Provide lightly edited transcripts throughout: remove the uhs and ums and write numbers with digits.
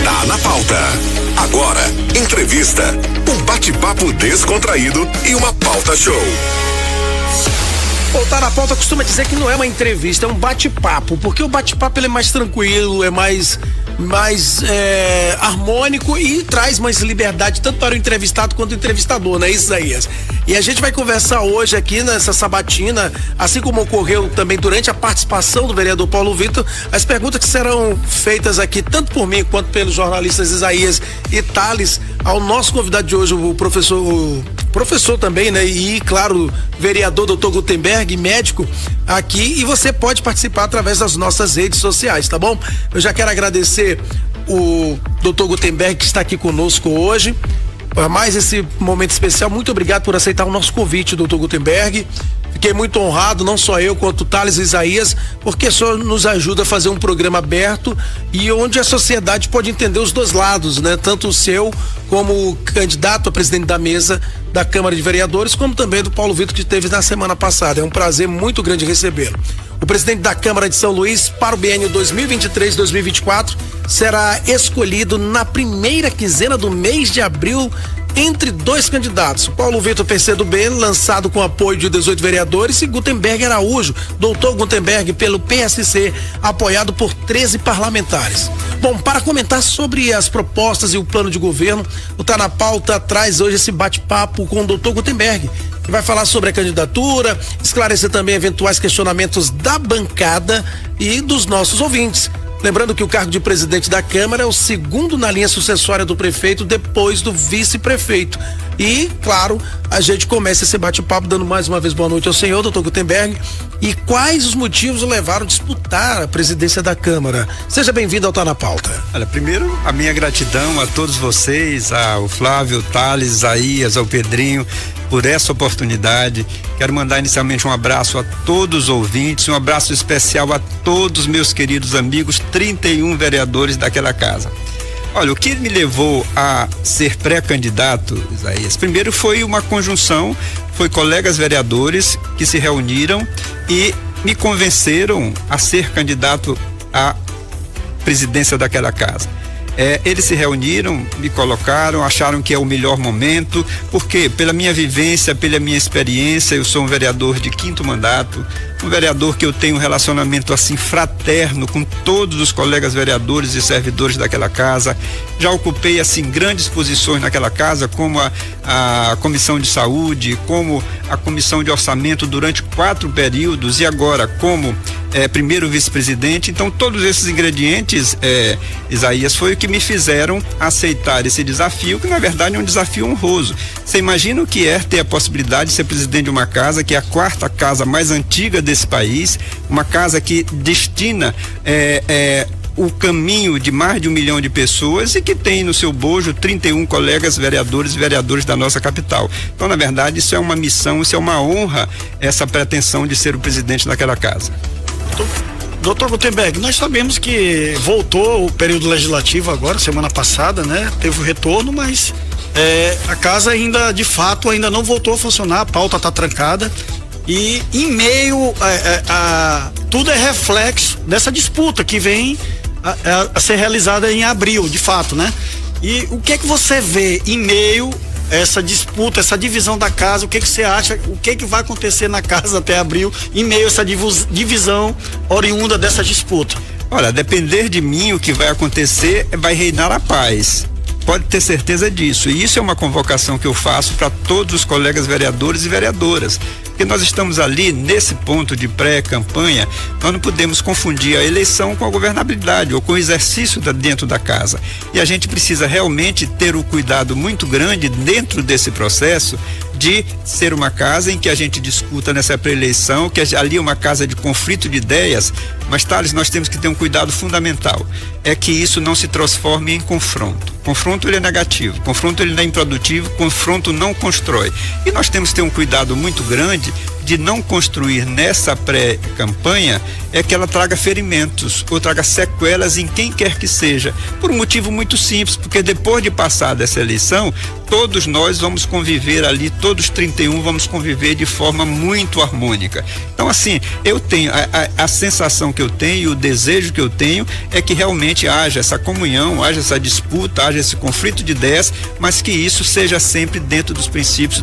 Tá na pauta. Agora, entrevista, um bate-papo descontraído e uma pauta show. Tá na pauta costuma dizer que não é uma entrevista, é um bate-papo, porque o bate-papo ele é mais tranquilo, é mais harmônico e traz mais liberdade tanto para o entrevistado quanto o entrevistador, né, Isaías? E a gente vai conversar hoje aqui nessa sabatina, assim como ocorreu também durante a participação do vereador Paulo Vitor, as perguntas que serão feitas aqui tanto por mim quanto pelos jornalistas Isaías e Thales ao nosso convidado de hoje, o professor também, né? E claro, vereador Dr. Gutenberg, médico aqui, e você pode participar através das nossas redes sociais, tá bom? Eu já quero agradecer o Dr. Gutenberg que está aqui conosco hoje, para mais esse momento especial. Muito obrigado por aceitar o nosso convite, Dr. Gutenberg. Fiquei muito honrado, não só eu, quanto o Thales e Isaías, porque só nos ajuda a fazer um programa aberto e onde a sociedade pode entender os dois lados, né? Tanto o seu como candidato a presidente da mesa da Câmara de Vereadores, como também do Paulo Vitor, que esteve na semana passada. É um prazer muito grande recebê-lo. O presidente da Câmara de São Luís para o biênio 2023-2024 será escolhido na primeira quinzena do mês de abril entre dois candidatos, Paulo Vitor PCdoB, lançado com apoio de 18 vereadores, e Gutenberg Araújo, doutor Gutenberg, pelo PSC, apoiado por 13 parlamentares. Bom, para comentar sobre as propostas e o plano de governo, o Tá na Pauta traz hoje esse bate-papo com o doutor Gutenberg, que vai falar sobre a candidatura, esclarecer também eventuais questionamentos da bancada e dos nossos ouvintes. Lembrando que o cargo de presidente da Câmara é o segundo na linha sucessória do prefeito, depois do vice-prefeito. E, claro, a gente começa esse bate-papo dando mais uma vez boa noite ao senhor, doutor Gutenberg. E quais os motivos o levaram a disputar a presidência da Câmara? Seja bem-vindo ao Tá na Pauta. Olha, primeiro, a minha gratidão a todos vocês, ao Flávio, ao Thales, Isaías, ao Pedrinho, por essa oportunidade. Quero mandar inicialmente um abraço a todos os ouvintes, um abraço especial a todos meus queridos amigos, 31 vereadores daquela casa. Olha, o que me levou a ser pré-candidato, Isaías, primeiro foi uma conjunção, foi colegas vereadores que se reuniram e me convenceram a ser candidato à presidência daquela casa. Eles se reuniram, me colocaram, acharam que é o melhor momento, porque pela minha vivência, pela minha experiência, eu sou um vereador de 5º mandato, um vereador que eu tenho um relacionamento assim fraterno com todos os colegas vereadores e servidores daquela casa. Já ocupei assim grandes posições naquela casa, como a comissão de saúde, como a comissão de orçamento durante 4 períodos e agora como primeiro vice-presidente. Então todos esses ingredientes, Isaías, foi o que me fizeram aceitar esse desafio, que na verdade é um desafio honroso. Você imagina o que é ter a possibilidade de ser presidente de uma casa que é a 4ª casa mais antiga desse país, uma casa que destina o caminho de mais de 1 milhão de pessoas e que tem no seu bojo 31 colegas vereadores e vereadores da nossa capital. Então, na verdade, isso é uma missão, isso é uma honra, essa pretensão de ser o presidente daquela casa. Doutor Gutenberg, nós sabemos que voltou o período legislativo agora, semana passada, né? Teve o retorno, mas a casa ainda, de fato, ainda não voltou a funcionar, a pauta está trancada. E em meio tudo é reflexo dessa disputa que vem a ser realizada em abril, de fato, né? E o que é que você vê em meio a essa disputa, essa divisão da casa? O que é que você acha, o que é que vai acontecer na casa até abril, em meio a essa divisão oriunda dessa disputa? Olha, depender de mim, o que vai acontecer vai reinar a paz. Pode ter certeza disso. E isso é uma convocação que eu faço para todos os colegas vereadores e vereadoras. Porque nós estamos ali nesse ponto de pré-campanha, nós não podemos confundir a eleição com a governabilidade ou com o exercício dentro da casa. E a gente precisa realmente ter o cuidado muito grande dentro desse processo de ser uma casa em que a gente discuta nessa pré-eleição, que ali é uma casa de conflito de ideias, mas, Thales, nós temos que ter um cuidado fundamental, é que isso não se transforme em confronto. Confronto ele é negativo, confronto ele não é improdutivo, confronto não constrói. E nós temos que ter um cuidado muito grande de não construir nessa pré-campanha é que ela traga ferimentos ou traga sequelas em quem quer que seja, por um motivo muito simples, porque depois de passar dessa eleição, todos nós vamos conviver ali, todos 31 vamos conviver de forma muito harmônica. Então, assim, eu tenho a sensação que eu tenho, o desejo que eu tenho é que realmente haja essa comunhão, haja essa disputa, haja esse conflito de ideias, mas que isso seja sempre dentro dos princípios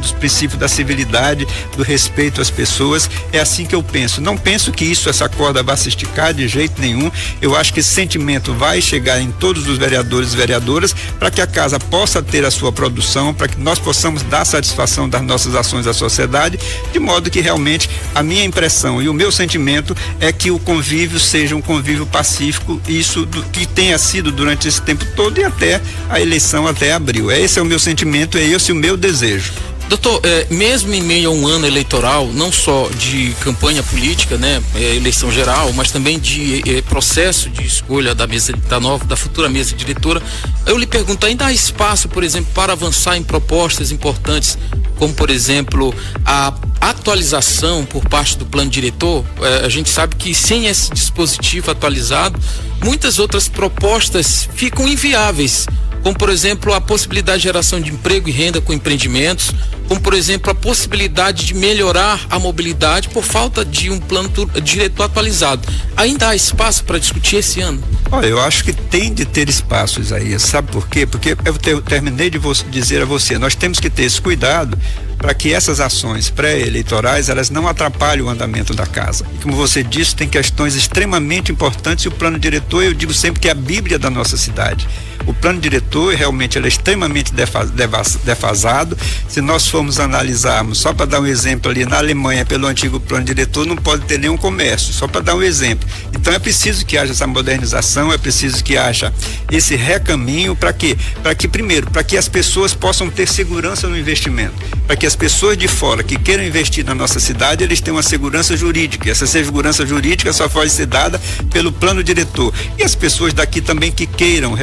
da civilidade, do respeito às pessoas. É assim que eu penso. Não penso que essa corda vai se esticar de jeito nenhum. Eu acho que esse sentimento vai chegar em todos os vereadores e vereadoras para que a casa possa ter a sua produção, para que nós possamos dar satisfação das nossas ações à sociedade, de modo que realmente a minha impressão e o meu sentimento é que o convívio seja um convívio pacífico, isso que tenha sido durante esse tempo todo e até a eleição, até abril. Esse é o meu sentimento, é esse o meu desejo. Doutor, mesmo em meio a um ano eleitoral, não só de campanha política, né, eleição geral, mas também de processo de escolha da futura mesa diretora, eu lhe pergunto, ainda há espaço, por exemplo, para avançar em propostas importantes, como por exemplo a atualização por parte do plano diretor? A gente sabe que sem esse dispositivo atualizado, muitas outras propostas ficam inviáveis, como por exemplo a possibilidade de geração de emprego e renda com empreendimentos, como por exemplo a possibilidade de melhorar a mobilidade por falta de um plano diretor atualizado. Ainda há espaço para discutir esse ano? Olha, eu acho que tem de ter espaço, Isaías. Sabe por quê? Porque eu terminei de dizer a você, nós temos que ter esse cuidado para que essas ações pré-eleitorais elas não atrapalhem o andamento da casa. E como você disse, tem questões extremamente importantes e o plano diretor, eu digo sempre que é a Bíblia da nossa cidade. O plano diretor realmente ele é extremamente defasado. Se nós formos analisarmos, só para dar um exemplo ali, na Alemanha, pelo antigo plano diretor, não pode ter nenhum comércio, só para dar um exemplo. Então é preciso que haja essa modernização, é preciso que haja esse recaminho. Para quê? Para que, primeiro, para que as pessoas possam ter segurança no investimento, para que as pessoas de fora que queiram investir na nossa cidade, eles tenham uma segurança jurídica. Essa segurança jurídica só pode ser dada pelo plano diretor. E as pessoas daqui também que queiram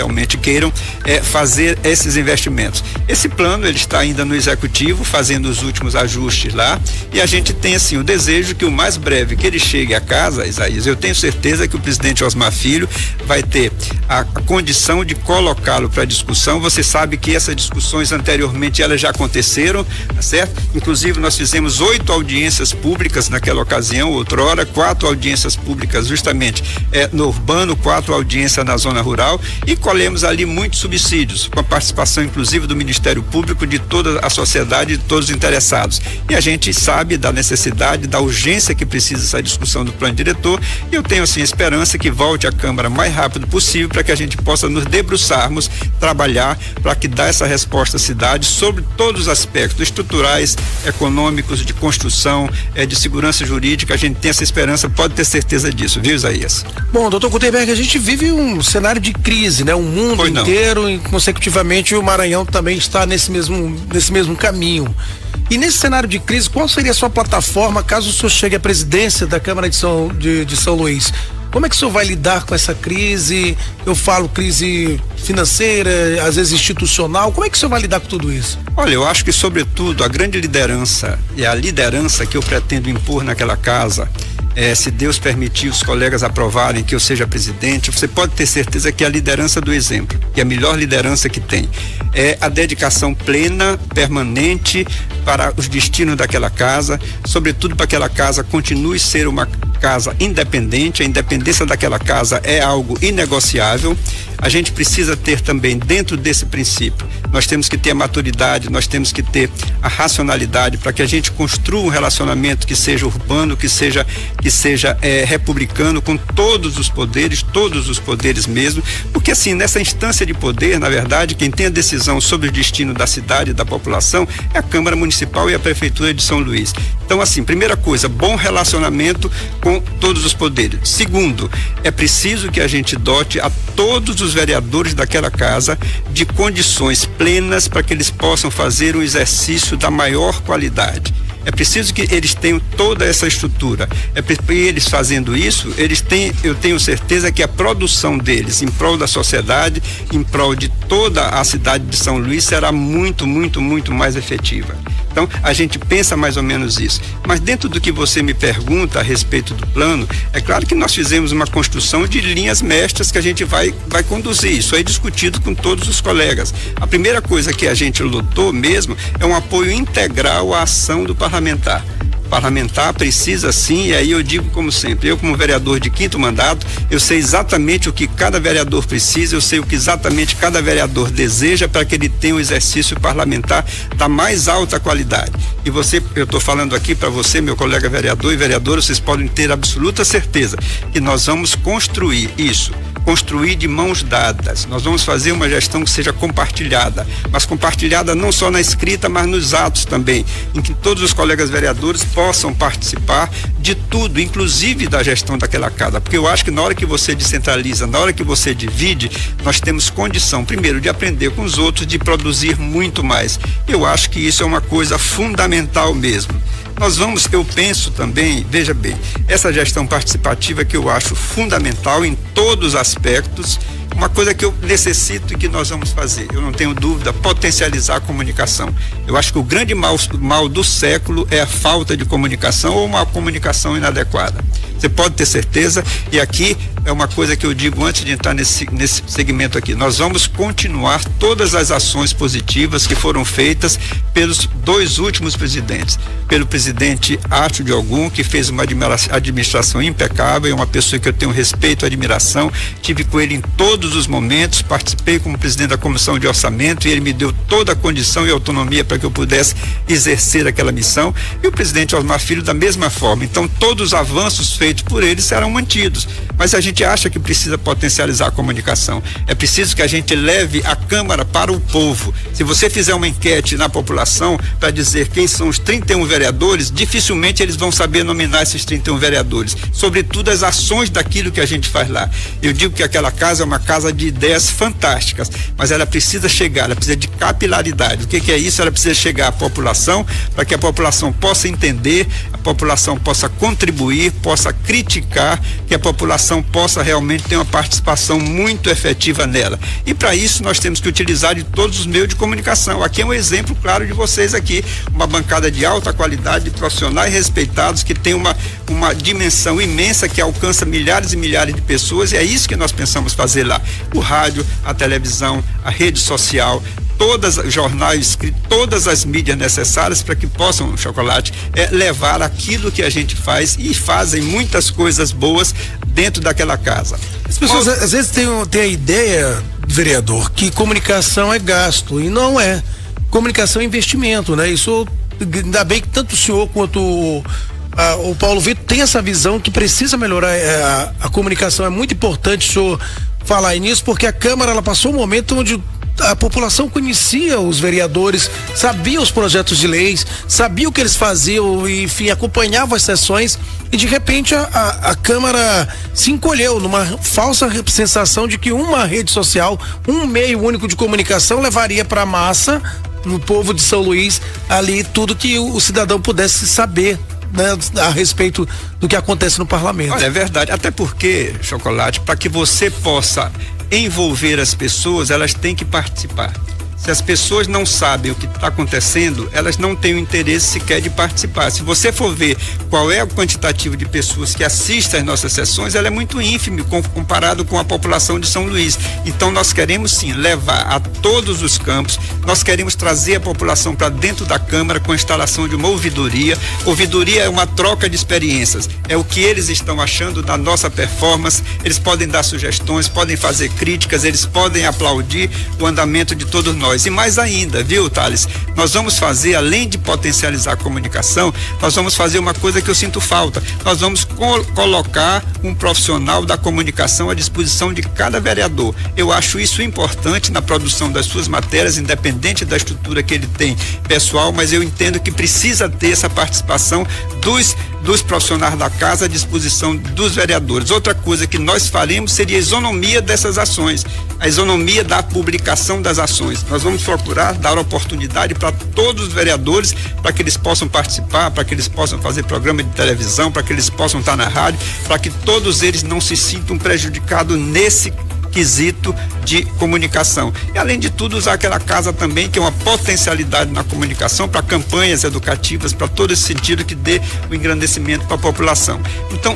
fazer esses investimentos. Esse plano ele está ainda no executivo, fazendo os últimos ajustes lá, e a gente tem assim o desejo que o mais breve que ele chegue à casa, Isaías, eu tenho certeza que o presidente Osmar Filho vai ter a condição de colocá-lo para discussão. Você sabe que essas discussões anteriormente elas já aconteceram, tá certo? Inclusive nós fizemos 8 audiências públicas naquela ocasião, outrora, 4 audiências públicas justamente no urbano, 4 audiências na zona rural, e colhemos ali muitos subsídios, com a participação inclusive do Ministério Público, de toda a sociedade, de todos os interessados. E a gente sabe da necessidade, da urgência que precisa essa discussão do plano diretor, e eu tenho assim esperança que volte à Câmara o mais rápido possível para que a gente possa nos debruçarmos, trabalhar para que dê essa resposta à cidade sobre todos os aspectos estruturais, econômicos, de construção, de segurança jurídica. A gente tem essa esperança, pode ter certeza disso, viu, Isaías? Bom, doutor Gutenberg, a gente vive um cenário de crise, né? O mundo inteiro e consecutivamente o Maranhão também está nesse mesmo caminho. E nesse cenário de crise, qual seria a sua plataforma caso o senhor chegue à presidência da Câmara de São Luís? Como é que o senhor vai lidar com essa crise? Eu falo crise financeira, às vezes institucional. Como é que o senhor vai lidar com tudo isso? Olha, eu acho que sobretudo a grande liderança e a liderança que eu pretendo impor naquela casa, se Deus permitir os colegas aprovarem que eu seja presidente, você pode ter certeza que é a liderança do exemplo, que é a melhor liderança que tem. É a dedicação plena, permanente para os destinos daquela casa, sobretudo para que aquela casa continue a ser uma casa independente. A independência daquela casa é algo inegociável. A gente precisa ter também, dentro desse princípio, nós temos que ter a maturidade, nós temos que ter a racionalidade para que a gente construa um relacionamento que seja urbano, que seja republicano, com todos os poderes mesmo, porque assim, nessa instância de poder, na verdade, quem tem a decisão sobre o destino da cidade e da população é a Câmara Municipal e a Prefeitura de São Luís. Então assim, primeira coisa, bom relacionamento com todos os poderes. Segundo, é preciso que a gente dote a todos os vereadores daquela casa de condições plenas para que eles possam fazer um exercício da maior qualidade. É preciso que eles tenham toda essa estrutura. E eles fazendo isso, eu tenho certeza que a produção deles em prol da sociedade, em prol de toda a cidade de São Luís, será muito, muito, muito mais efetiva. Então Então, a gente pensa mais ou menos isso. Mas dentro do que você me pergunta a respeito do plano, é claro que nós fizemos uma construção de linhas mestras que a gente vai conduzir. Isso aí discutido com todos os colegas. A primeira coisa que a gente lutou mesmo é um apoio integral à ação do parlamentar. Parlamentar precisa sim, e aí eu digo como sempre, eu como vereador de 5º mandato, eu sei exatamente o que cada vereador precisa, eu sei o que exatamente cada vereador deseja para que ele tenha um exercício parlamentar da mais alta qualidade. E eu estou falando aqui para você, meu colega vereador e vereadora, vocês podem ter absoluta certeza que nós vamos construir isso. Construir de mãos dadas. Nós vamos fazer uma gestão que seja compartilhada, mas compartilhada não só na escrita, mas nos atos também, em que todos os colegas vereadores possam participar de tudo, inclusive da gestão daquela casa, porque eu acho que na hora que você descentraliza, na hora que você divide, nós temos condição, primeiro, de aprender com os outros, de produzir muito mais. Eu acho que isso é uma coisa fundamental mesmo. Eu penso também, veja bem, essa gestão participativa que eu acho fundamental em todos os aspectos, uma coisa que eu necessito e que nós vamos fazer, eu não tenho dúvida, potencializar a comunicação. Eu acho que o grande mal do século é a falta de comunicação ou uma comunicação inadequada. Você pode ter certeza, e aqui é uma coisa que eu digo antes de entrar nesse segmento aqui, nós vamos continuar todas as ações positivas que foram feitas pelos 2 últimos presidentes, pelo presidente Átio de Ogum, que fez uma administração impecável, é uma pessoa que eu tenho respeito e admiração, tive com ele em todos os momentos, participei como presidente da comissão de orçamento e ele me deu toda a condição e autonomia para que eu pudesse exercer aquela missão, e o presidente Osmar Filho da mesma forma. Então todos os avanços feitos por eles serão mantidos, mas a gente acha que precisa potencializar a comunicação, é preciso que a gente leve a Câmara para o povo. Se você fizer uma enquete na população para dizer quem são os 31 vereadores, dificilmente eles vão saber nominar esses 31 vereadores, sobretudo as ações daquilo que a gente faz lá. Eu digo que aquela casa é uma casa de ideias fantásticas, mas ela precisa chegar, ela precisa de capilaridade. O que é isso? Ela precisa chegar à população, para que a população possa entender, a população possa contribuir, possa criticar, que a população possa realmente ter uma participação muito efetiva nela. E para isso nós temos que utilizar de todos os meios de comunicação. Aqui é um exemplo claro de vocês aqui, uma bancada de alta qualidade, de profissionais respeitados, que tem uma dimensão imensa, que alcança milhares e milhares de pessoas, e é isso que nós pensamos fazer lá. O rádio, a televisão, a rede social, todas os jornais escritos, todas as mídias necessárias para que possam, Chocolate, levar aquilo que a gente faz, e fazem muitas coisas boas dentro daquela casa. As pessoas às vezes têm a ideia, vereador, que comunicação é gasto, e não é. Comunicação é investimento, né? Isso, ainda bem que tanto o senhor quanto o Paulo Vitor tem essa visão que precisa melhorar a comunicação. É muito importante o senhor falar nisso, porque a Câmara, ela passou um momento onde a população conhecia os vereadores, sabia os projetos de leis, sabia o que eles faziam, enfim, acompanhava as sessões, e de repente a Câmara se encolheu numa falsa sensação de que uma rede social, um meio único de comunicação levaria para a massa, no povo de São Luís, ali tudo que o cidadão pudesse saber, né, a respeito do que acontece no parlamento. Olha, é verdade, até porque, Chocolate, para que você possa envolver as pessoas, elas têm que participar. Se as pessoas não sabem o que está acontecendo, elas não têm o interesse sequer de participar. Se você for ver qual é o quantitativo de pessoas que assistem às nossas sessões, ela é muito ínfime comparado com a população de São Luís. Então nós queremos sim levar a todos os campos, nós queremos trazer a população para dentro da Câmara com a instalação de uma ouvidoria. Ouvidoria é uma troca de experiências, é o que eles estão achando da nossa performance, eles podem dar sugestões, podem fazer críticas, eles podem aplaudir o andamento de todos nós. E mais ainda, viu, Thales? Nós vamos fazer, além de potencializar a comunicação, nós vamos fazer uma coisa que eu sinto falta. Nós vamos colocar um profissional da comunicação à disposição de cada vereador. Eu acho isso importante na produção das suas matérias, independente da estrutura que ele tem pessoal, mas eu entendo que precisa ter essa participação dos profissionais da casa à disposição dos vereadores. Outra coisa que nós faremos seria a isonomia dessas ações, a isonomia da publicação das ações. Nós vamos procurar dar oportunidade para todos os vereadores, para que eles possam participar, para que eles possam fazer programa de televisão, para que eles possam estar na rádio, para que todos eles não se sintam prejudicados nesse quesito de comunicação. E além de tudo, usar aquela casa também, que é uma potencialidade na comunicação, para campanhas educativas, para todo esse sentido que dê o engrandecimento para a população. Então,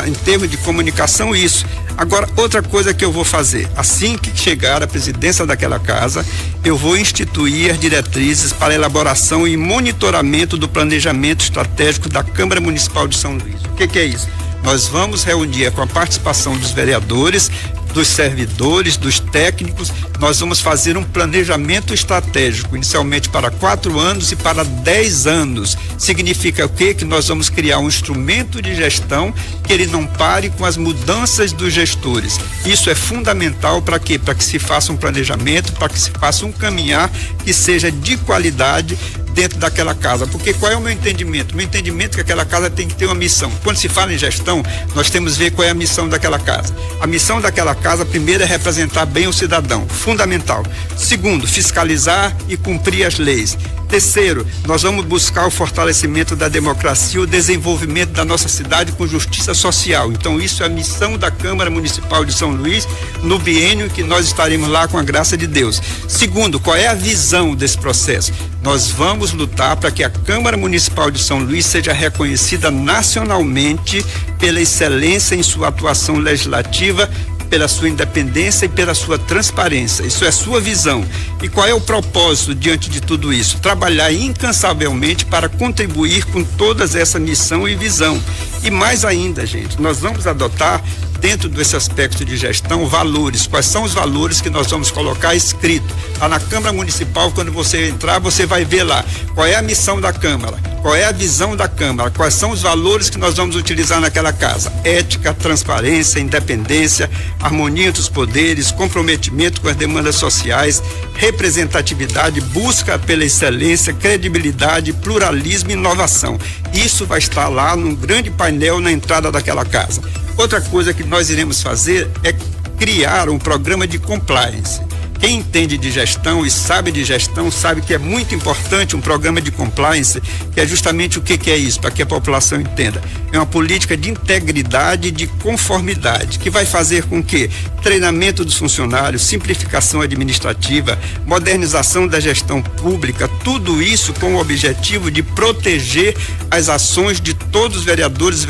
em termos de comunicação, isso. Agora, outra coisa que eu vou fazer, assim que chegar à presidência daquela casa, eu vou instituir as diretrizes para elaboração e monitoramento do planejamento estratégico da Câmara Municipal de São Luís. O que é isso? Nós vamos reunir com a participação dos vereadores, dos servidores, dos técnicos. Nós vamos fazer um planejamento estratégico, inicialmente para 4 anos e para 10 anos. Significa o quê? Que nós vamos criar um instrumento de gestão que ele não pare com as mudanças dos gestores. Isso é fundamental para quê? Para que se faça um planejamento, para que se faça um caminhar que seja de qualidade dentro daquela casa, porque qual é o meu entendimento? Meu entendimento é que aquela casa tem que ter uma missão. Quando se fala em gestão, nós temos que ver qual é a missão daquela casa. A missão daquela casa, primeiro, é representar bem o cidadão, fundamental. Segundo, fiscalizar e cumprir as leis. Terceiro, nós vamos buscar o fortalecimento da democracia, o desenvolvimento da nossa cidade com justiça social. Então, isso é a missão da Câmara Municipal de São Luís no biênio que nós estaremos lá com a graça de Deus. Segundo, qual é a visão desse processo? Nós vamos lutar para que a Câmara Municipal de São Luís seja reconhecida nacionalmente pela excelência em sua atuação legislativa, pela sua independência e pela sua transparência. Isso é sua visão. E qual é o propósito diante de tudo isso? Trabalhar incansavelmente para contribuir com todas essa missão e visão. E mais ainda, gente, nós vamos adotar, dentro desse aspecto de gestão, valores. Quais são os valores que nós vamos colocar escrito? Lá na Câmara Municipal, quando você entrar, você vai ver lá qual é a missão da Câmara, qual é a visão da Câmara, quais são os valores que nós vamos utilizar naquela casa: ética, transparência, independência, harmonia entre os poderes, comprometimento com as demandas sociais, representatividade, busca pela excelência, credibilidade, pluralismo e inovação. Isso vai estar lá num grande painel na entrada daquela casa. Outra coisa que nós iremos fazer é criar um programa de compliance. Quem entende de gestão e sabe de gestão sabe que é muito importante um programa de compliance, que é justamente o que é isso, para que a população entenda. É uma política de integridade e de conformidade, que vai fazer com que treinamento dos funcionários, simplificação administrativa, modernização da gestão pública, tudo isso com o objetivo de proteger as ações de todos os vereadores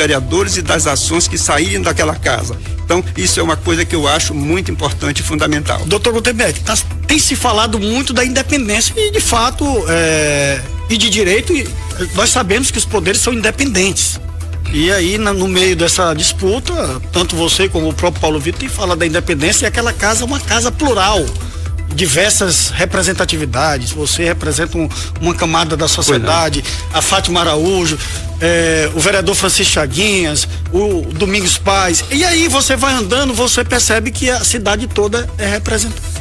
e das ações que saírem daquela casa. Então, isso é uma coisa que eu acho muito importante e fundamental. Doutor Gutenberg, tem se falado muito da independência e, de fato, e de direito, nós sabemos que os poderes são independentes. E aí, no meio dessa disputa, tanto você como o próprio Paulo Vitor tem falado da independência, e aquela casa é uma casa plural, diversas representatividades. Você representa uma camada da sociedade, a Fátima Araújo, o vereador Francisco Chaguinhas, o Domingos Paz, e aí você vai andando, você percebe que a cidade toda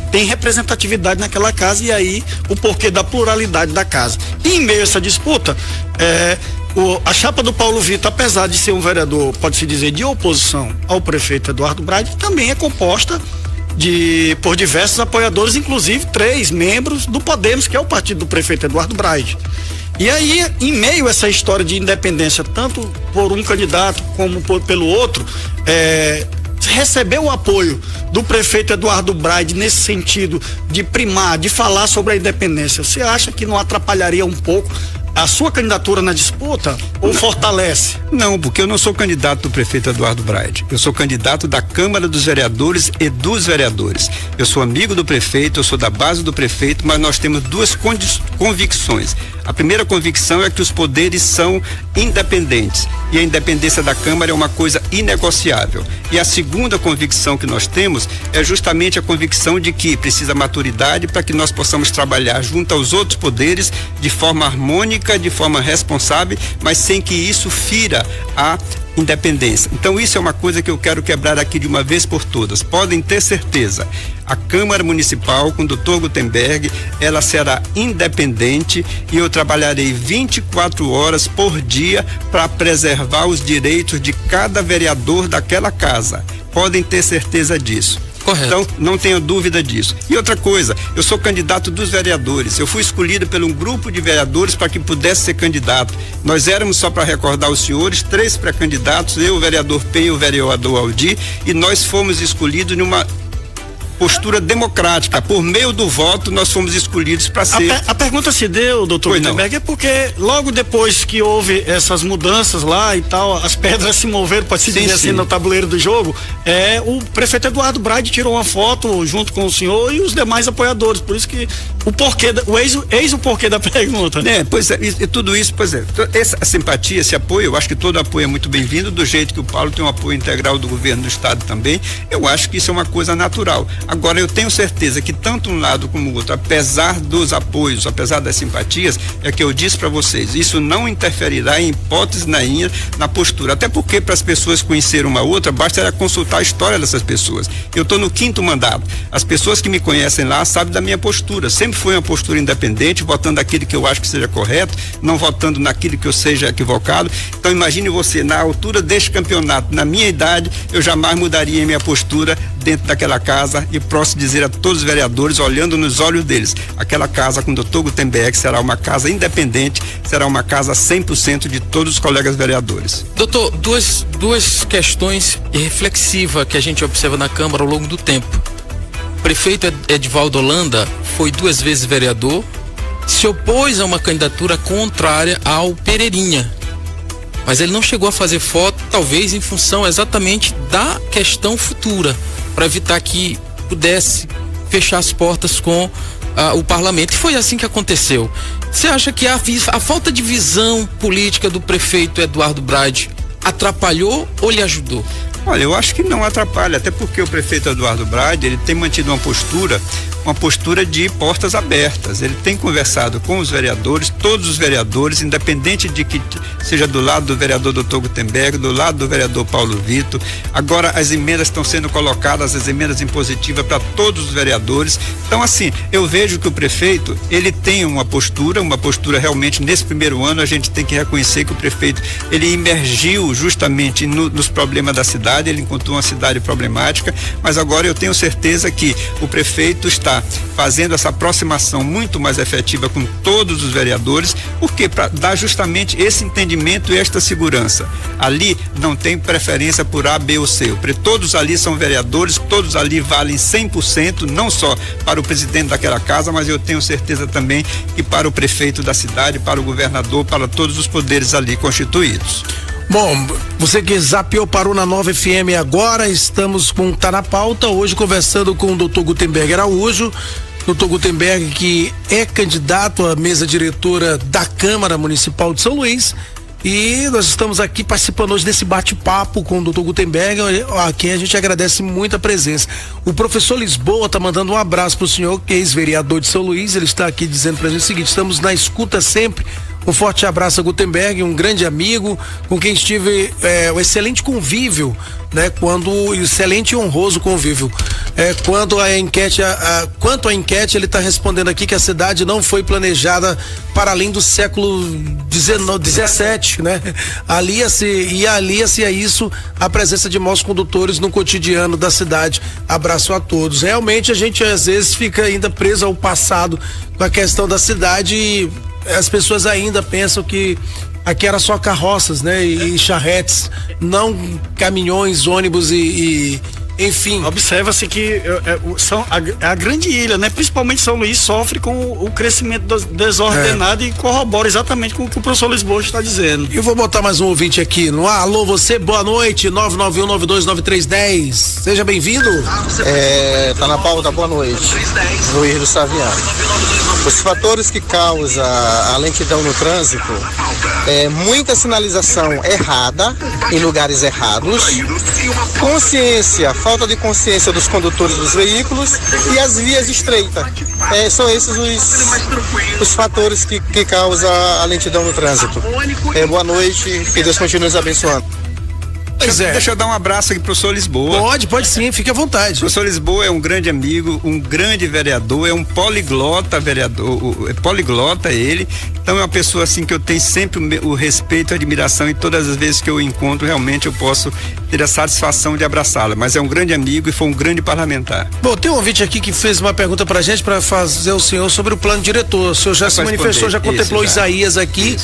tem representatividade naquela casa, e aí o porquê da pluralidade da casa. E em meio a essa disputa, a chapa do Paulo Vitor, apesar de ser um vereador, pode-se dizer, de oposição ao prefeito Eduardo Braide, também é composta por diversos apoiadores, inclusive 3 membros do Podemos, que é o partido do prefeito Eduardo Braide. E aí, em meio a essa história de independência, tanto por um candidato como pelo outro, recebeu o apoio do prefeito Eduardo Braide nesse sentido de primar, de falar sobre a independência. Você acha que não atrapalharia um pouco a sua candidatura na disputa, ou fortalece? Não, porque eu não sou candidato do prefeito Eduardo Braide. Eu sou candidato da Câmara dos Vereadores e dos vereadores. Eu sou amigo do prefeito, eu sou da base do prefeito, mas nós temos 2 convicções. A primeira convicção é que os poderes são independentes e a independência da Câmara é uma coisa inegociável. E a segunda convicção que nós temos é justamente a convicção de que precisa maturidade para que nós possamos trabalhar junto aos outros poderes de forma harmônica, de forma responsável, mas sem que isso fira a independência. Então isso é uma coisa que eu quero quebrar aqui de uma vez por todas. Podem ter certeza, a Câmara Municipal com o Dr. Gutenberg, ela será independente e eu trabalharei 24 horas por dia para preservar os direitos de cada vereador daquela casa. Podem ter certeza disso. Correto. Então, não tenha dúvida disso. E outra coisa, eu sou candidato dos vereadores. Eu fui escolhido por um grupo de vereadores para que pudesse ser candidato. Nós éramos, só para recordar os senhores, 3 pré-candidatos, eu, o vereador Penha e o vereador Aldir, e nós fomos escolhidos numa postura democrática. Por meio do voto, nós fomos escolhidos para ser. A pergunta se deu, doutor Gutenberg, é porque logo depois que houve essas mudanças lá e tal, as pedras se moveram, pode-se dizer assim, no tabuleiro do jogo, o prefeito Eduardo Braide tirou uma foto junto com o senhor e os demais apoiadores, por isso que o porquê, eis o porquê da pergunta. Pois é, e tudo isso, essa simpatia, esse apoio, eu acho que todo apoio é muito bem-vindo, do jeito que o Paulo tem um apoio integral do governo do estado também, eu acho que isso é uma coisa natural. Agora, eu tenho certeza que tanto um lado como o outro, apesar dos apoios, apesar das simpatias, é que eu disse para vocês, isso não interferirá em hipótese nenhuma na postura, até porque para as pessoas conhecerem uma outra, basta consultar a história dessas pessoas. Eu estou no 5º mandato, as pessoas que me conhecem lá sabem da minha postura, sempre foi uma postura independente, votando aquilo que eu acho que seja correto, não votando naquilo que eu seja equivocado. Então imagine você, na altura deste campeonato, na minha idade, eu jamais mudaria minha postura dentro daquela casa e posso dizer a todos os vereadores, olhando nos olhos deles, aquela casa com o Dr. Gutenberg será uma casa independente, será uma casa 100% de todos os colegas vereadores. Doutor, duas questões reflexivas que a gente observa na Câmara ao longo do tempo. O prefeito Edivaldo Holanda foi 2 vezes vereador, se opôs a uma candidatura contrária ao Pereirinha, mas ele não chegou a fazer foto, talvez em função exatamente da questão futura, para evitar que pudesse fechar as portas com o parlamento. E foi assim que aconteceu. Você acha que a falta de visão política do prefeito Eduardo Braide atrapalhou ou lhe ajudou? Olha, eu acho que não atrapalha, até porque o prefeito Eduardo Braide, ele tem mantido uma postura de portas abertas. Ele tem conversado com os vereadores, todos os vereadores, independente de que seja do lado do vereador Dr. Gutenberg, do lado do vereador Paulo Vitor. Agora as emendas estão sendo colocadas, as emendas impositivas para todos os vereadores. Então, assim, eu vejo que o prefeito, ele tem uma postura realmente, nesse primeiro ano, a gente tem que reconhecer que o prefeito, ele emergiu justamente nos problemas da cidade, ele encontrou uma cidade problemática, mas agora eu tenho certeza que o prefeito está fazendo essa aproximação muito mais efetiva com todos os vereadores, porque para dar justamente esse entendimento e esta segurança. Ali não tem preferência por A, B ou C. Todos ali são vereadores, todos ali valem 100%, não só para o presidente daquela casa, mas eu tenho certeza também que para o prefeito da cidade, para o governador, para todos os poderes ali constituídos. Bom, você que zapeou, parou na 9 FM agora, estamos com Tá na Pauta, hoje conversando com o Dr. Gutenberg Araújo. Dr. Gutenberg, que é candidato à mesa diretora da Câmara Municipal de São Luís, e nós estamos aqui participando hoje desse bate-papo com o Dr. Gutenberg, a quem a gente agradece muito a presença. O professor Lisboa tá mandando um abraço pro senhor, que é ex-vereador de São Luís, ele está aqui dizendo pra gente o seguinte: estamos na escuta sempre. Um forte abraço a Gutenberg, um grande amigo, com quem estive um excelente convívio, né? Excelente e honroso convívio. Quanto à enquete, ele está respondendo aqui que a cidade não foi planejada para além do século XVII, né? Alia-se a isso a presença de maus condutores no cotidiano da cidade. Abraço a todos. Realmente a gente às vezes fica ainda preso ao passado com a questão da cidade e as pessoas ainda pensam que aqui era só carroças, né? E charretes, não caminhões, ônibus e enfim. Observa-se que a grande ilha, né? Principalmente São Luís, sofre com o crescimento desordenado e corrobora exatamente com o que o professor Lisboa está dizendo. Eu vou botar mais um ouvinte aqui no ar. Alô, você, boa noite, 991929310. Seja bem-vindo. Tá na pauta, boa noite. Luiz do Saviano. Os fatores que causam a lentidão no trânsito muita sinalização errada em lugares errados, falta de consciência dos condutores dos veículos e as vias estreitas. São esses os fatores que causam a lentidão no trânsito. Boa noite, que Deus continue nos abençoando. Deixa eu dar um abraço aqui pro professor Lisboa. Pode sim, fique à vontade. O professor Lisboa é um grande amigo, um grande vereador, é um poliglota vereador, poliglota ele. Então é uma pessoa assim que eu tenho sempre o respeito e a admiração, e todas as vezes que eu encontro, realmente eu posso ter a satisfação de abraçá-la. Mas é um grande amigo e foi um grande parlamentar. Bom, tem um ouvinte aqui que fez uma pergunta pra gente, para fazer o senhor sobre o plano diretor. O senhor já se manifestou, já contemplou Isaías aqui,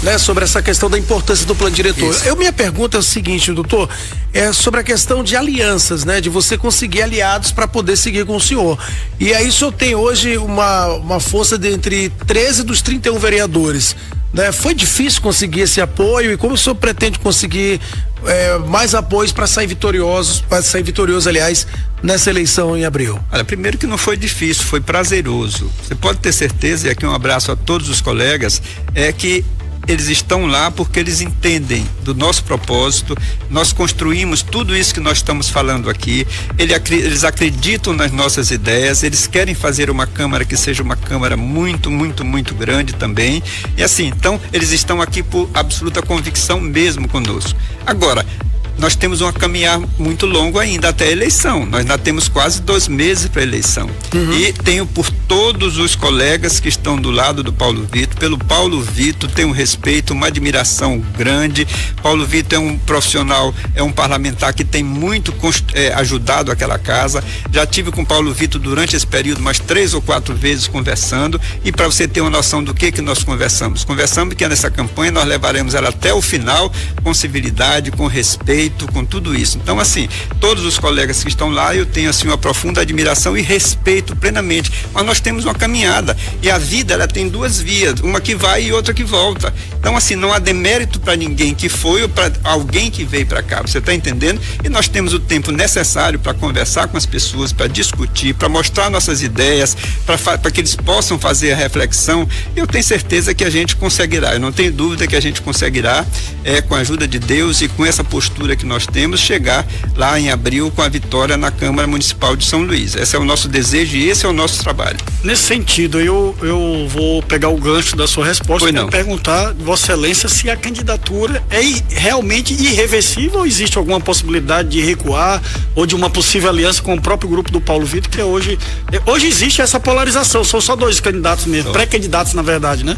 né, sobre essa questão da importância do plano diretor. Minha pergunta é o seguinte, doutor, é sobre a questão de alianças, né? De você conseguir aliados para poder seguir com o senhor. E aí o senhor tem hoje uma força de entre 13 dos 31 vereadores, né? Foi difícil conseguir esse apoio, e como o senhor pretende conseguir mais apoios para sair vitorioso, aliás, nessa eleição em abril? Olha, primeiro que não foi difícil, foi prazeroso. Você pode ter certeza, e aqui um abraço a todos os colegas, é que eles estão lá porque eles entendem do nosso propósito. Nós construímos tudo isso que nós estamos falando aqui. Eles acreditam nas nossas ideias, eles querem fazer uma Câmara que seja uma Câmara muito, muito, muito grande também. E assim, então, eles estão aqui por absoluta convicção mesmo conosco. Agora, nós temos um caminhar muito longo ainda até a eleição. Nós ainda temos quase 2 meses para a eleição. E tenho por todos os colegas que estão do lado do Paulo Vitor, pelo Paulo Vitor, tenho um respeito, uma admiração grande. Paulo Vitor é um profissional, é um parlamentar que tem muito ajudado aquela casa. Já tive com o Paulo Vitor durante esse período mais 3 ou 4 vezes conversando, e para você ter uma noção do que nós conversamos que nessa campanha nós levaremos ela até o final, com civilidade, com respeito, com tudo isso. Então, assim, todos os colegas que estão lá, eu tenho assim uma profunda admiração e respeito plenamente, mas nós temos uma caminhada, e a vida, ela tem 2 vias, uma que vai e outra que volta. Então, assim, não há demérito para ninguém que foi ou para alguém que veio para cá, você está entendendo? E nós temos o tempo necessário para conversar com as pessoas, para discutir, para mostrar nossas ideias, para que eles possam fazer a reflexão. Eu tenho certeza que a gente conseguirá, eu não tenho dúvida que a gente conseguirá, com a ajuda de Deus e com essa postura que nós temos, chegar lá em abril com a vitória na Câmara Municipal de São Luís. Esse é o nosso desejo e esse é o nosso trabalho. Nesse sentido, eu vou pegar o gancho da sua resposta e perguntar, Vossa Excelência, se a candidatura é realmente irreversível, ou existe alguma possibilidade de recuar ou de uma possível aliança com o próprio grupo do Paulo Vitor, que hoje existe essa polarização, são só 2 candidatos mesmo, pré-candidatos na verdade, né?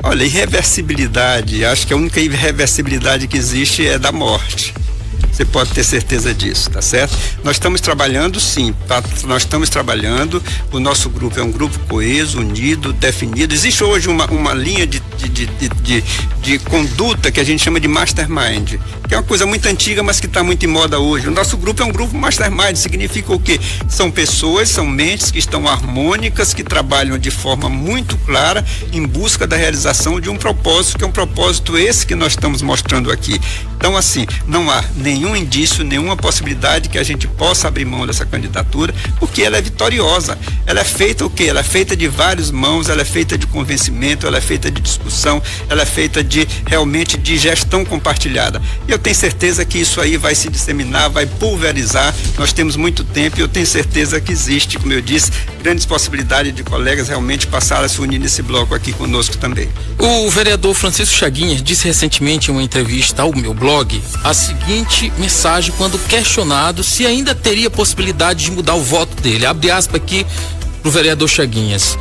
Olha, irreversibilidade, acho que a única irreversibilidade que existe é da morte. Você pode ter certeza disso, tá certo? Nós estamos trabalhando, sim, nós estamos trabalhando, o nosso grupo é um grupo coeso, unido, definido. Existe hoje uma linha de conduta que a gente chama de mastermind, que é uma coisa muito antiga, mas que está muito em moda hoje. O nosso grupo é um grupo mastermind, significa o quê? São pessoas, são mentes que estão harmônicas, que trabalham de forma muito clara em busca da realização de um propósito, que é um propósito esse que nós estamos mostrando aqui. Então, assim, não há nenhum indício, nenhuma possibilidade que a gente possa abrir mão dessa candidatura, porque ela é vitoriosa. Ela é feita o quê? Ela é feita de várias mãos, ela é feita de convencimento, ela é feita de discussão, ela é feita realmente de gestão compartilhada. E eu tenho certeza que isso aí vai se disseminar, vai pulverizar. Nós temos muito tempo e eu tenho certeza que existe, como eu disse, grandes possibilidades de colegas realmente passarem a se unir nesse bloco aqui conosco também. O vereador Francisco Chaguinhas disse recentemente em uma entrevista ao meu blog a seguinte mensagem quando questionado se ainda teria possibilidade de mudar o voto dele. Abre aspas aqui pro vereador Chaguinhas: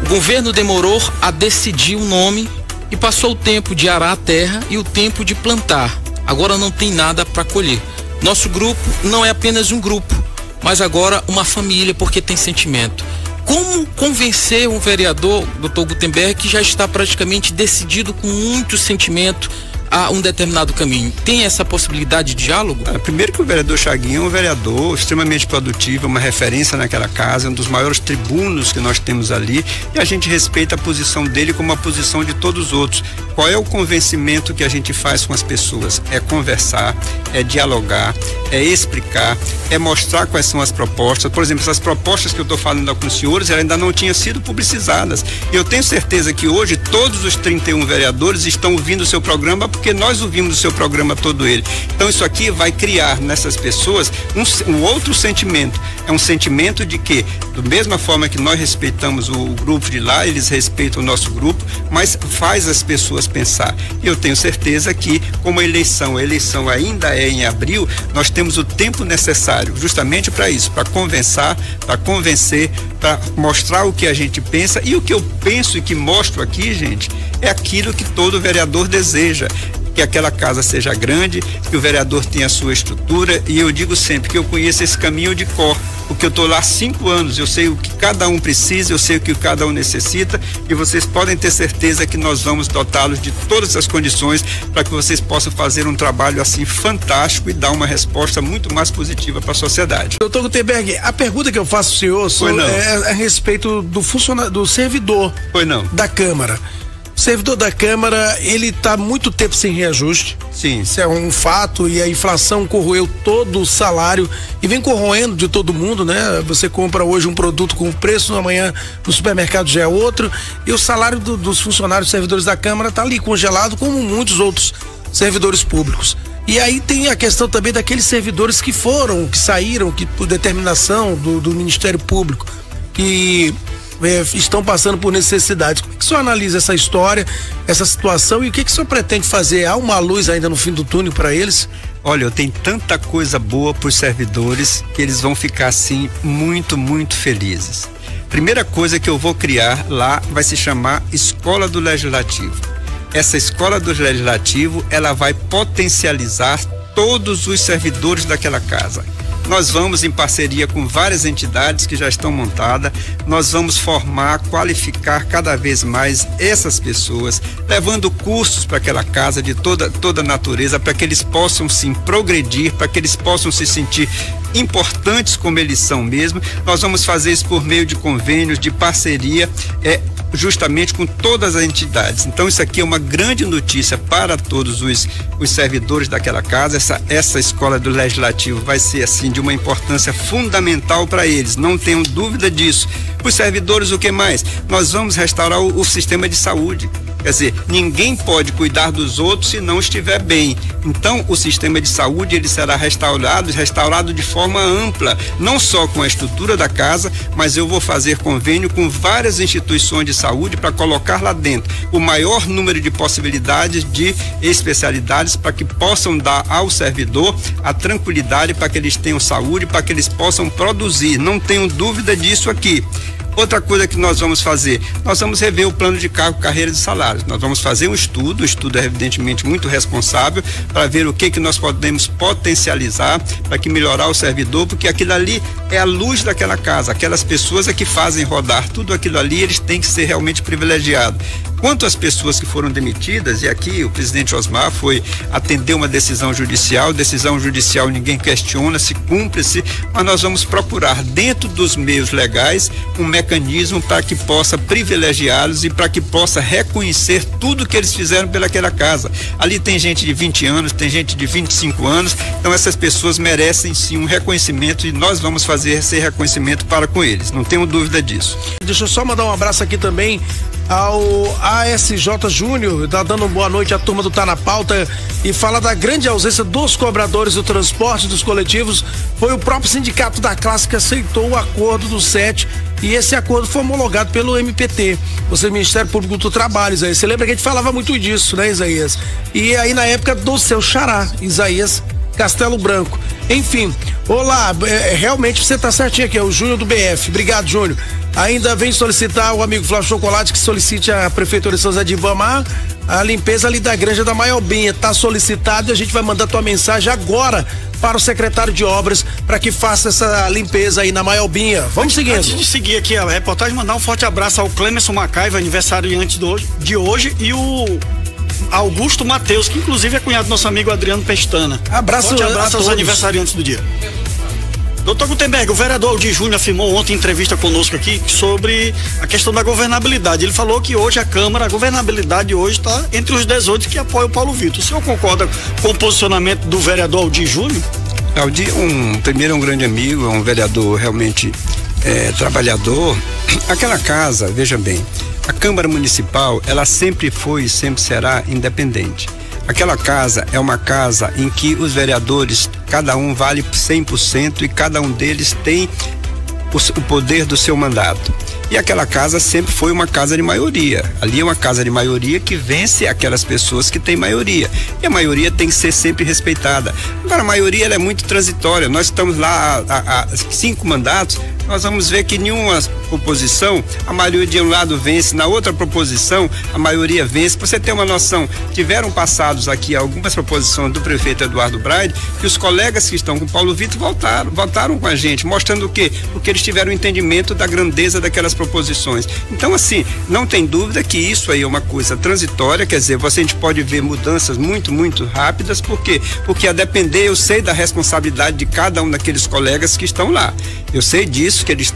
o governo demorou a decidir o nome e passou o tempo de arar a terra e o tempo de plantar. Agora não tem nada para colher. Nosso grupo não é apenas um grupo, mas agora uma família, porque tem sentimento. Como convencer um vereador, Dr. Gutenberg, que já está praticamente decidido com muito sentimento a um determinado caminho? Tem essa possibilidade de diálogo? Primeiro que o vereador Chaguinha é um vereador extremamente produtivo, uma referência naquela casa, um dos maiores tribunos que nós temos ali, e a gente respeita a posição dele como a posição de todos os outros. Qual é o convencimento que a gente faz com as pessoas? É conversar, é dialogar, é explicar, é mostrar quais são as propostas. Por exemplo, essas propostas que eu estou falando com os senhores, elas ainda não tinham sido publicizadas. Eu tenho certeza que hoje todos os 31 vereadores estão ouvindo o seu programa, porque nós ouvimos o seu programa todo ele. Então isso aqui vai criar nessas pessoas um outro sentimento. É um sentimento de que, da mesma forma que nós respeitamos o grupo de lá, eles respeitam o nosso grupo, mas faz as pessoas pensar. E eu tenho certeza que, como a eleição ainda é em abril, nós temos o tempo necessário justamente para isso, para convencer, para mostrar o que a gente pensa. E o que eu penso e que mostro aqui, gente, é aquilo que todo vereador deseja: que aquela casa seja grande, que o vereador tenha a sua estrutura. E eu digo sempre que eu conheço esse caminho de cor. porque eu estou lá há 5 anos, eu sei o que cada um precisa, eu sei o que cada um necessita, e vocês podem ter certeza que nós vamos dotá-los de todas as condições para que vocês possam fazer um trabalho assim fantástico e dar uma resposta muito mais positiva para a sociedade. Doutor Gutenberg, a pergunta que eu faço ao senhor é a respeito do servidor da Câmara. O servidor da Câmara, ele está muito tempo sem reajuste. Sim. Isso é um fato, e a inflação corroeu todo o salário e vem corroendo de todo mundo, né? Você compra hoje um produto com preço, amanhã no supermercado já é outro, e o salário dos funcionários, servidores da Câmara está ali congelado, como muitos outros servidores públicos. E aí tem a questão também daqueles servidores que saíram, que por determinação do Ministério Público, que estão passando por necessidades. Como é que o senhor analisa essa história, essa situação, e o que o senhor pretende fazer? Há uma luz ainda no fim do túnel para eles? Olha, eu tenho tanta coisa boa para os servidores que eles vão ficar assim muito, muito felizes. Primeira coisa que eu vou criar lá vai se chamar Escola do Legislativo. Essa Escola do Legislativo, ela vai potencializar todos os servidores daquela casa. Nós vamos, em parceria com várias entidades que já estão montadas, nós vamos formar, qualificar cada vez mais essas pessoas, levando cursos para aquela casa de toda natureza, para que eles possam sim progredir, para que eles possam se sentir importantes como eles são mesmo. Nós vamos fazer isso por meio de convênios, de parceria, justamente com todas as entidades. Então isso aqui é uma grande notícia para todos os servidores daquela casa. Essa Escola do Legislativo vai ser assim de uma importância fundamental para eles, não tenham dúvida disso. Os servidores, o que mais? Nós vamos restaurar o sistema de saúde. Quer dizer, ninguém pode cuidar dos outros se não estiver bem. Então, o sistema de saúde, ele será restaurado de forma ampla, não só com a estrutura da casa, mas eu vou fazer convênio com várias instituições de saúde para colocar lá dentro o maior número de possibilidades de especialidades para que possam dar ao servidor a tranquilidade para que eles tenham saúde, para que eles possam produzir. Não tenho dúvida disso aqui. Outra coisa que nós vamos fazer, nós vamos rever o plano de cargo, carreira e salários. Nós vamos fazer um estudo, o estudo é evidentemente muito responsável, para ver o que nós podemos potencializar, para que melhorar o servidor, porque aquilo ali é a luz daquela casa, aquelas pessoas é que fazem rodar tudo aquilo ali, eles têm que ser realmente privilegiados. Quanto às pessoas que foram demitidas, e aqui o presidente Osmar foi atender uma decisão judicial ninguém questiona, se cumpre-se, mas nós vamos procurar dentro dos meios legais um mecanismo para que possa privilegiá-los e para que possa reconhecer tudo que eles fizeram pelaquela casa. Ali tem gente de 20 anos, tem gente de 25 anos, então essas pessoas merecem sim um reconhecimento e nós vamos fazer esse reconhecimento para com eles, não tenho dúvida disso. Deixa eu só mandar um abraço aqui também ao ASJ Júnior, tá dando boa noite à turma do Tá na Pauta, e fala da grande ausência dos cobradores do transporte dos coletivos. Foi o próprio sindicato da classe que aceitou o acordo do 7, e esse acordo foi homologado pelo MPT, o Ministério Público do Trabalho, Isaías. Você lembra que a gente falava muito disso, né, Isaías? E aí na época do seu xará, Isaías Castelo Branco. Enfim, olá, realmente você tá certinho aqui, é o Júnior do BF. Obrigado, Júnior. Ainda vem solicitar o amigo Flávio Chocolate que solicite a Prefeitura de São José de Ribamar a limpeza ali da Granja da Maiobinha. Tá solicitado e a gente vai mandar tua mensagem agora para o secretário de obras para que faça essa limpeza aí na Maiobinha. Vamos seguindo. Antes de seguir aqui a reportagem, mandar um forte abraço ao Clemerson Macaiva, aniversariante de hoje, e o Augusto Mateus, que inclusive é cunhado do nosso amigo Adriano Pestana. Forte abraço aos aniversariantes do dia. Doutor Gutenberg, o vereador Aldir Júnior afirmou ontem em entrevista conosco aqui sobre a questão da governabilidade. Ele falou que hoje a governabilidade hoje está entre os 18 que apoiam o Paulo Vitor. O senhor concorda com o posicionamento do vereador Aldir Júnior? Aldir, primeiro é um grande amigo, é um vereador realmente trabalhador. Aquela casa, veja bem, a Câmara Municipal, ela sempre foi e sempre será independente. Aquela casa é uma casa em que os vereadores, cada um vale 100% e cada um deles tem o poder do seu mandato. E aquela casa sempre foi uma casa de maioria. Ali é uma casa de maioria que vence aquelas pessoas que têm maioria. E a maioria tem que ser sempre respeitada. Agora, a maioria ela é muito transitória. Nós estamos lá há 5 mandatos, nós vamos ver que nenhuma proposição, a maioria de um lado vence, na outra proposição, a maioria vence. Pra você ter uma noção, tiveram passados aqui algumas proposições do prefeito Eduardo Braide, que os colegas que estão com o Paulo Vitor votaram com a gente, mostrando o quê? Porque eles tiveram entendimento da grandeza daquelas proposições. Então, assim, não tem dúvida que isso aí é uma coisa transitória, quer dizer, a gente pode ver mudanças muito, muito rápidas. Por quê? Porque a depender, eu sei da responsabilidade de cada um daqueles colegas que estão lá. Eu sei disso, que eles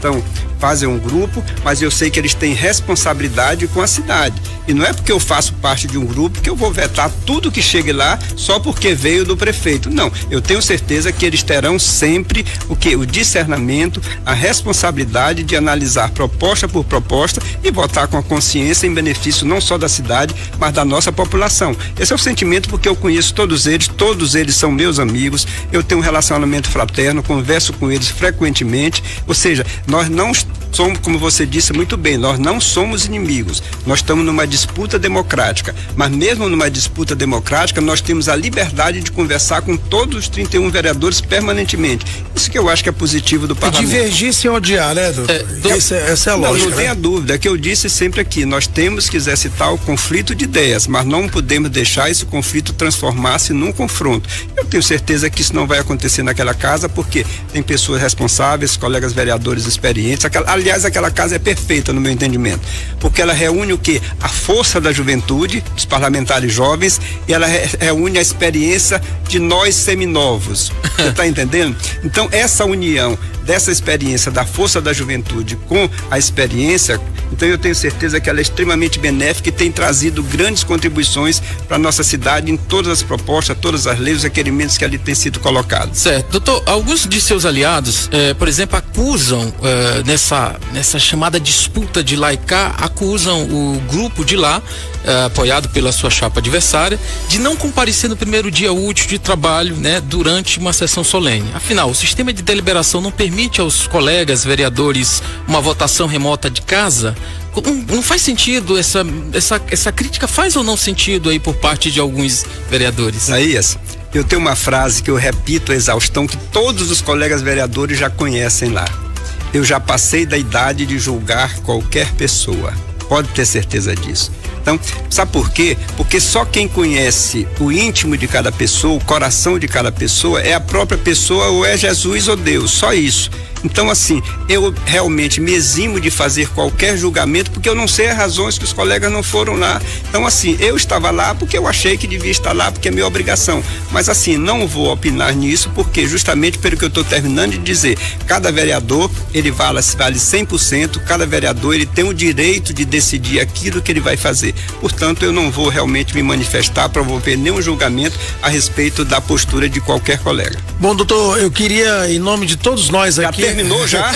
fazem um grupo, mas eu sei que eles têm responsabilidade com a cidade. E não é porque eu faço parte de um grupo que eu vou vetar tudo que chegue lá só porque veio do prefeito. Não, eu tenho certeza que eles terão sempre o discernimento, a responsabilidade de analisar proposta por proposta e votar com a consciência em benefício não só da cidade, mas da nossa população. Esse é o sentimento, porque eu conheço todos eles são meus amigos, eu tenho um relacionamento fraterno, converso com eles frequentemente, ou seja, nós não somos, como você disse muito bem, nós não somos inimigos, nós estamos numa disputa democrática, mas mesmo numa disputa democrática nós temos a liberdade de conversar com todos os 31 vereadores permanentemente. Isso que eu acho que é positivo do parlamento. Divergir sem odiar, né, doutor? Essa é a lógica. Não tenha dúvida, é que eu disse sempre aqui, nós temos que exercitar o conflito de ideias, mas não podemos deixar esse conflito transformar-se num confronto. Eu tenho certeza que isso não vai acontecer naquela casa, porque tem pessoas responsáveis, colegas vereadores experientes. Aliás, aquela casa é perfeita no meu entendimento, porque ela reúne o quê? A força da juventude, dos parlamentares jovens, e ela reúne a experiência de nós seminovos. Você está entendendo? Então, essa união dessa experiência da força da juventude com a experiência, então eu tenho certeza que ela é extremamente benéfica e tem trazido grandes contribuições para a nossa cidade em todas as propostas, todas as leis, os requerimentos que ali têm sido colocados. Certo. Doutor, alguns de seus aliados, por exemplo, acusam nessa chamada disputa de lá e cá, acusam o grupo de lá, apoiado pela sua chapa adversária, de não comparecer no primeiro dia útil de trabalho, né, durante uma sessão solene. Afinal, o sistema de deliberação não permite aos colegas vereadores uma votação remota de casa. Não faz sentido essa crítica, faz ou não sentido aí por parte de alguns vereadores? Isaías, eu tenho uma frase que eu repito a exaustão, que todos os colegas vereadores já conhecem lá. Eu já passei da idade de julgar qualquer pessoa. Pode ter certeza disso. Então, sabe por quê? Porque só quem conhece o íntimo de cada pessoa, o coração de cada pessoa, é a própria pessoa, ou é Jesus ou Deus, só isso. Então, assim, eu realmente me eximo de fazer qualquer julgamento, porque eu não sei as razões que os colegas não foram lá. Então, assim, eu estava lá porque eu achei que devia estar lá, porque é minha obrigação. Mas, assim, não vou opinar nisso, porque justamente pelo que eu estou terminando de dizer, cada vereador, ele vale 100%, cada vereador, ele tem o direito de decidir aquilo que ele vai fazer. Portanto, eu não vou realmente me manifestar, promover nenhum julgamento a respeito da postura de qualquer colega. Bom, doutor, eu queria, em nome de todos nós aqui... Terminou já?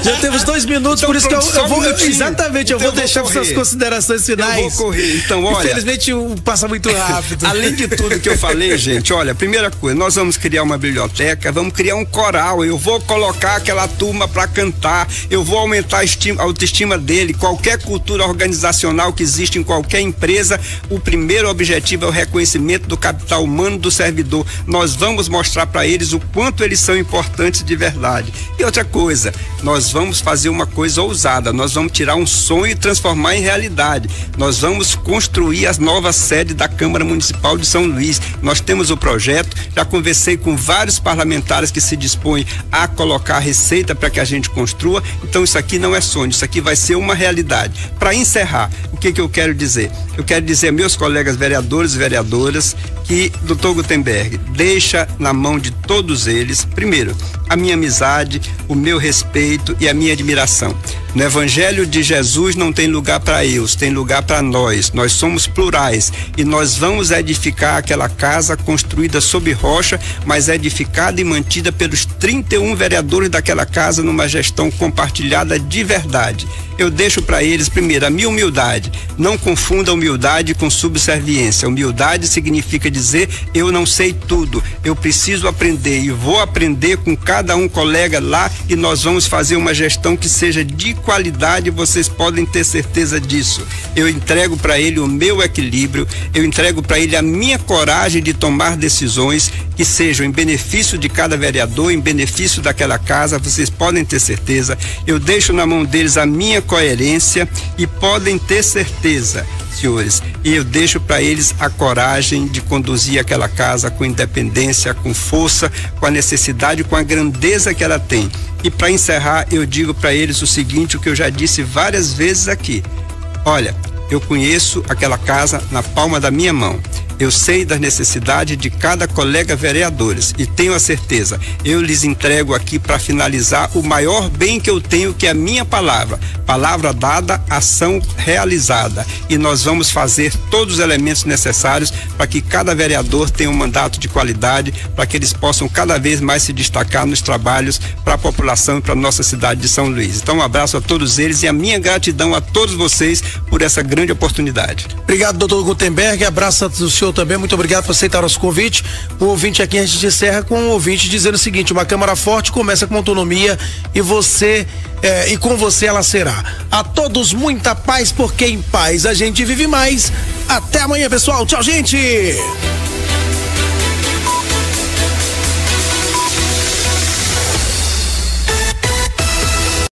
já temos 2 minutos, então, por isso que eu vou exatamente, então eu vou deixar suas considerações finais. Eu vou correr. Então, olha, infelizmente passa muito rápido. Além de tudo que eu falei, gente, olha, primeira coisa, nós vamos criar uma biblioteca, vamos criar um coral, eu vou colocar aquela turma para cantar, eu vou aumentar a autoestima dele. Qualquer cultura organizacional que existe em qualquer empresa, o primeiro objetivo é o reconhecimento do capital humano do servidor. Nós vamos mostrar para eles o quanto eles são importantes de verdade. E outra coisa, nós vamos fazer uma coisa ousada, nós vamos tirar um sonho e transformar em realidade. Nós vamos construir a nova sede da Câmara Municipal de São Luís. Nós temos o projeto, já conversei com vários parlamentares que se dispõem a colocar a receita para que a gente construa. Então isso aqui não é sonho, isso aqui vai ser uma realidade. Para encerrar, o que eu quero dizer? Eu quero dizer a meus colegas vereadores e vereadoras que Dr. Gutenberg deixa na mão de todos eles, primeiro, a minha amizade, o meu respeito e a minha admiração. No Evangelho de Jesus não tem lugar para eus, tem lugar para nós. Nós somos plurais e nós vamos edificar aquela casa construída sob rocha, mas edificada e mantida pelos 31 vereadores daquela casa numa gestão compartilhada de verdade. Eu deixo para eles, primeiro, a minha humildade. Não confunda humildade com subserviência. Humildade significa dizer eu não sei tudo. eu preciso aprender e vou aprender com cada um colega lá e nós vamos fazer uma gestão que seja de qualidade, vocês podem ter certeza disso. Eu entrego para ele o meu equilíbrio, eu entrego para ele a minha coragem de tomar decisões que sejam em benefício de cada vereador, em benefício daquela casa, vocês podem ter certeza. Eu deixo na mão deles a minha coerência e podem ter certeza, senhores, e eu deixo para eles a coragem de conduzir aquela casa com independência, com força, com a necessidade, com a grandeza que ela tem. E para encerrar, eu digo para eles o seguinte, o que eu já disse várias vezes aqui. Olha, eu conheço aquela casa na palma da minha mão. Eu sei das necessidades de cada colega vereadores e tenho a certeza, eu lhes entrego aqui para finalizar o maior bem que eu tenho, que é a minha palavra. Palavra dada, ação realizada. E nós vamos fazer todos os elementos necessários para que cada vereador tenha um mandato de qualidade, para que eles possam cada vez mais se destacar nos trabalhos para a população e para a nossa cidade de São Luís. Então um abraço a todos eles e a minha gratidão a todos vocês por essa grande oportunidade. Obrigado, doutor Gutenberg, abraço do senhor também, muito obrigado por aceitar nosso convite. O ouvinte aqui, a gente encerra com o ouvinte dizendo o seguinte: uma Câmara forte começa com autonomia e e com você ela será. A todos muita paz, porque em paz a gente vive mais. Até amanhã, pessoal. Tchau, gente!